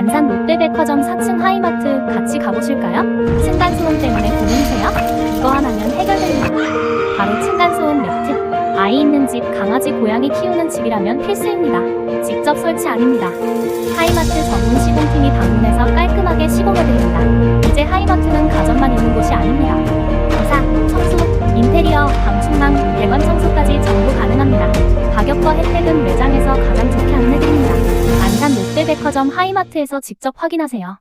안산 롯데백화점 4층 하이마트 같이 가보실까요? 층간소음 때문에 고민이세요? 이거 하나면 해결됩니다. 바로 층간소음 매트. 아이 있는 집, 강아지, 고양이 키우는 집이라면 필수입니다. 직접 설치 아닙니다. 하이마트 전문 시공팀이 방문해서 깔끔하게 시공해드립니다. 이제 하이마트는 가전만 있는 곳이 아닙니다. 공사, 청소, 인테리어, 방충망, 배관 청소까지 전부 가능합니다. 가격과 혜택은 매장에서 가장 좋게 안내드립니다. 안산 롯데백화점 하이마트에서 직접 확인하세요.